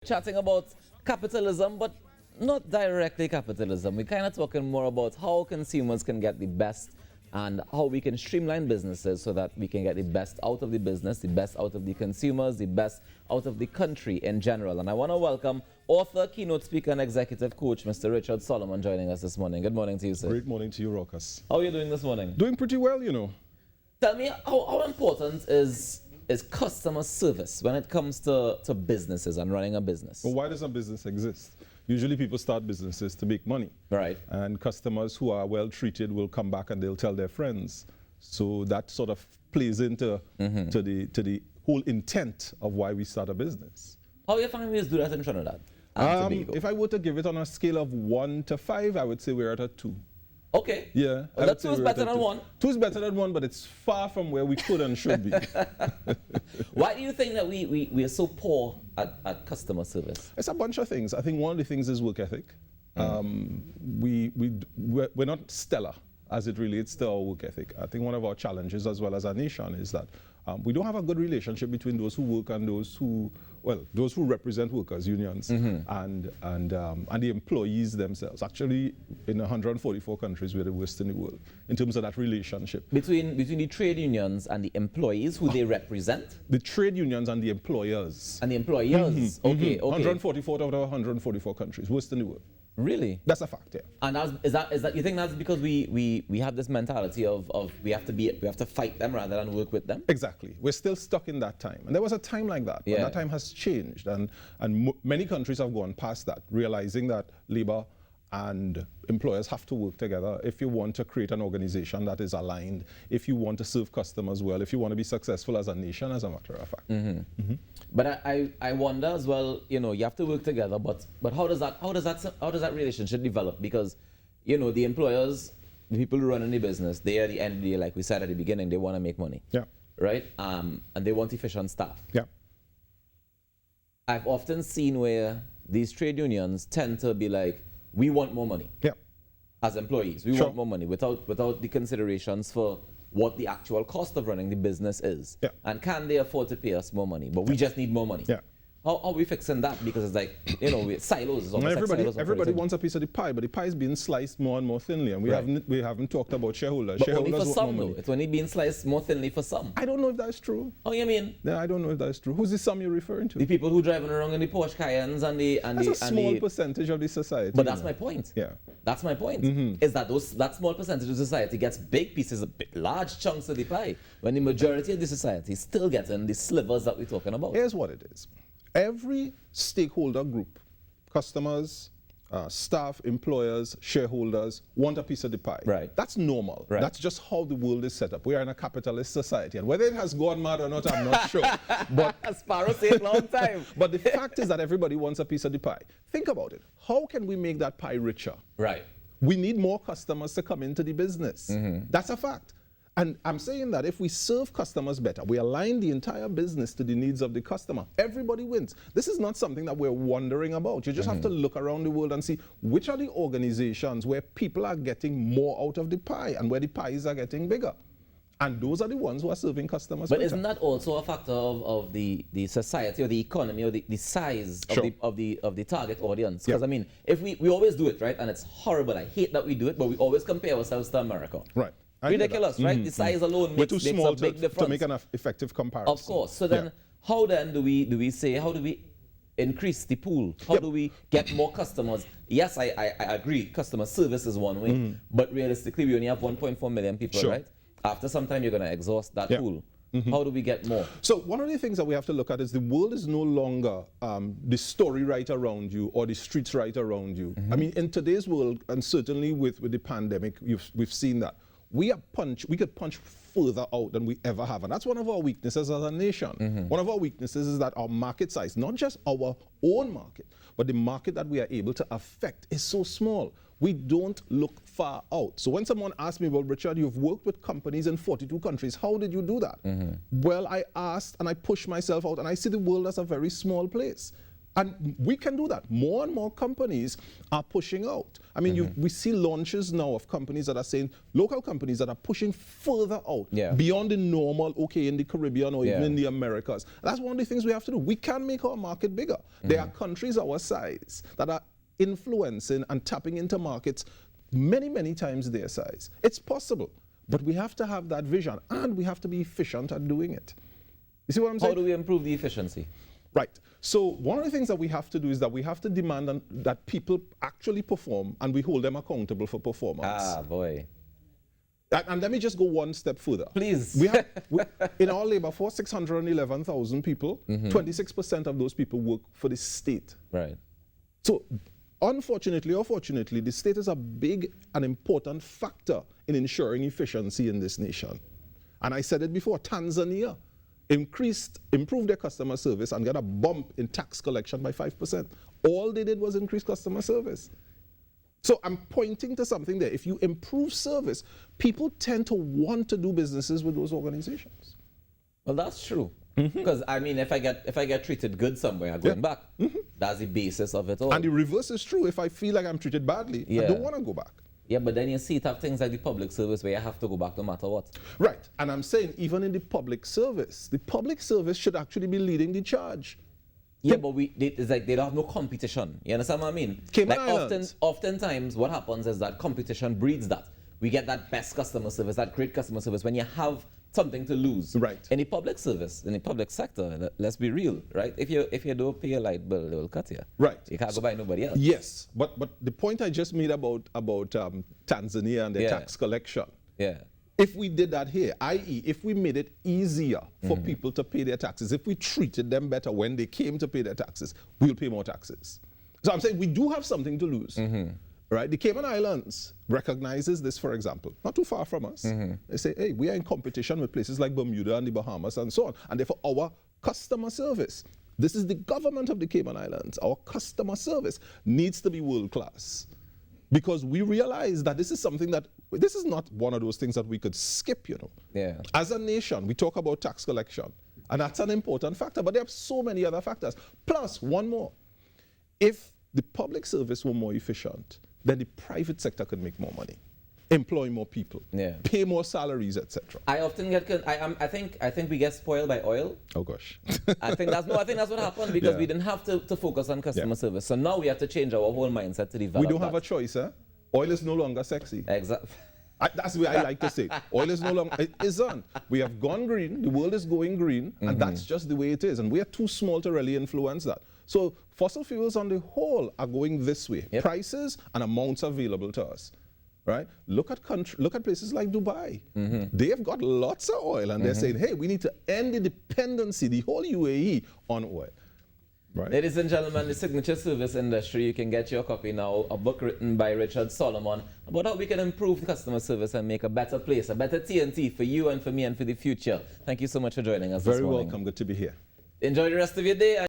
Chatting about capitalism, but not directly capitalism. We're kind of talking more about how consumers can get the best and how we can streamline businesses so that we can get the best out of the business, the best out of the consumers, the best out of the country in general. And I want to welcome author, keynote speaker, and executive coach, Mr. Richard Solomon, joining us this morning. Good morning to you, sir. Great morning to you, Raucus. How are you doing this morning? Doing pretty well, you know. Tell me, how important is customer service when it comes to businesses and running a business? Well, why does a business exist? Usually people start businesses to make money. Right. And customers who are well treated will come back and they'll tell their friends. So that sort of plays into to the whole intent of why we start a business. How your families do that in Trinidad? If I were to give it on a scale of 1 to 5, I would say we're at a 2. Okay. Yeah. Well, that 2 is better than 1. 2 is better than 1, but it's far from where we could and should be. Why do you think that we are so poor at customer service? It's a bunch of things. I think one of the things is work ethic. We're not stellar as it relates to our work ethic. I think one of our challenges as well as our nation is that we don't have a good relationship between those who work and those who represent workers, unions, and the employees themselves. Actually, in 144 countries, we're the worst in the world in terms of that relationship. Between the trade unions and the employees who they represent? The trade unions and the employers. And the employers? Okay. 144 out of 144 countries, worst in the world. Really? That's a fact, yeah. And is that you think that's because we have this mentality of we have to fight them rather than work with them? Exactly. We're still stuck in that time. And there was a time like that, but that time has changed. And many countries have gone past that, realizing that labor and employers have to work together if you want to create an organization that is aligned, if you want to serve customers well, if you want to be successful as a nation, as a matter of fact. But I wonder as well, you have to work together, but how does that relationship develop? Because, the employers, the people who run any business, they at the end of the day, like we said at the beginning, they want to make money. Yeah. Right? And they want efficient staff. Yeah. I've often seen where these trade unions tend to be like, we want more money. Yeah. As employees, we want more money without the considerations for what the actual cost of running the business is. Yeah. And can they afford to pay us more money? But we just need more money. Yeah. How are we fixing that? Because it's like, silos. It's almost everybody wants a piece of the pie, but the pie is being sliced more and more thinly, and we haven't talked about shareholders. But shareholders only for some, want more though. money. It's only being sliced more thinly for some. I don't know if that's true. Oh, you mean? Yeah, I don't know if that's true. Who's the some you're referring to? The people who driving around in the Porsche Cayennes that's a small percentage of the society. But that's my point. Yeah. That's my point. Is that that small percentage of society gets big pieces, large chunks of the pie, when the majority of the society is still getting the slivers that we're talking about. Here's what it is. Every stakeholder group, customers, staff, employers, shareholders, want a piece of the pie. Right. That's normal. Right. That's just how the world is set up. We are in a capitalist society. And whether it has gone mad or not, I'm not sure. But Sparrow said long time. But the fact is that everybody wants a piece of the pie. Think about it. How can we make that pie richer? Right. We need more customers to come into the business. That's a fact. And I'm saying that if we serve customers better, we align the entire business to the needs of the customer, everybody wins. This is not something that we're wondering about. You just have to look around the world and see which are the organizations where people are getting more out of the pie and where the pies are getting bigger. And those are the ones who are serving customers But better. isn't that also a factor of the society or the economy or the size of the target audience? Because, I mean, if we always do it, right, and it's horrible, I hate that we do it, but we always compare ourselves to America. Right. Ridiculous, right? The size alone makes a big difference. To make an effective comparison. Of course. So then, how then do we increase the pool? How do we get more customers? Yes, I agree. Customer service is one way, but realistically, we only have 1.4 million people, right? After some time, you're going to exhaust that pool. How do we get more? So one of the things that we have to look at is the world is no longer the story right around you or the streets right around you. I mean, in today's world, and certainly with the pandemic, we've seen that. We could punch further out than we ever have. And that's one of our weaknesses as a nation. One of our weaknesses is that our market size, not just our own market, but the market that we are able to affect is so small. We don't look far out. So when someone asks me, well, Richard, you've worked with companies in 42 countries. How did you do that? Well, I asked and I pushed myself out and I see the world as a very small place. And we can do that. More and more companies are pushing out. I mean, we see launches now of companies that are saying, local companies that are pushing further out, beyond the normal, okay, in the Caribbean or even in the Americas. That's one of the things we have to do. We can make our market bigger. There are countries our size that are influencing and tapping into markets many, many times their size. It's possible, but we have to have that vision and we have to be efficient at doing it. You see what I'm saying? How do we improve the efficiency? Right. So one of the things that we have to do is that we have to demand that people actually perform and we hold them accountable for performance. Ah, boy. And let me just go one step further. Please. In our labor force, 611,000 people, 26% of those people work for the state. Right. So unfortunately or fortunately, the state is a big and important factor in ensuring efficiency in this nation. And I said it before, Tanzania improved their customer service and got a bump in tax collection by 5%. All they did was increase customer service. So I'm pointing to something there. If you improve service, people tend to want to do businesses with those organizations. Well, that's true. Because I mean, if I get treated good somewhere, I'm going back. That's the basis of it all. And the reverse is true. If I feel like I'm treated badly, I don't want to go back. Yeah, but then you see it have things like the public service where you have to go back no matter what. Right. And I'm saying even in the public service should actually be leading the charge. Yeah, but it's like they don't have no competition. You understand what I mean? Cayman like Islands. Oftentimes what happens is that competition breeds that. We get that best customer service, that great customer service when you have something to lose. Right. In the public service, in the public sector, let's be real, right? If you don't pay your light bill, they will cut you. Right. You can't go buy nobody else. Yes, but the point I just made about Tanzania and their tax collection. Yeah. If we did that here, i.e., if we made it easier for people to pay their taxes, if we treated them better when they came to pay their taxes, we'll pay more taxes. So I'm saying we do have something to lose. Right? The Cayman Islands recognizes this, for example, not too far from us. They say, hey, we are in competition with places like Bermuda and the Bahamas and so on. And therefore, our customer service, this is the government of the Cayman Islands, our customer service needs to be world class. Because we realize that this is something that, this is not one of those things that we could skip, you know. Yeah. As a nation, we talk about tax collection, and that's an important factor, but there are so many other factors. Plus, one more. If the public service were more efficient, then the private sector could make more money, employ more people, pay more salaries, etc. I often get, I think we get spoiled by oil. Oh gosh. I think that's what happened because we didn't have to focus on customer service. So now we have to change our whole mindset to develop. We don't have a choice, eh? Oil is no longer sexy. Exactly. That's the way I like to say. Oil is no longer, it isn't. We have gone green, the world is going green, and that's just the way it is. And we are too small to really influence that. So fossil fuels on the whole are going this way. Prices and amounts available to us. Right? Look at places like Dubai. They have got lots of oil and they're saying, hey, we need to end the dependency, the whole UAE, on oil. Right? Ladies and gentlemen, the Signature Service Industry, you can get your copy now, a book written by Richard Solomon about how we can improve customer service and make a better place, a better TNT for you and for me and for the future. Thank you so much for joining us this morning. Very welcome. Good to be here. Enjoy the rest of your day.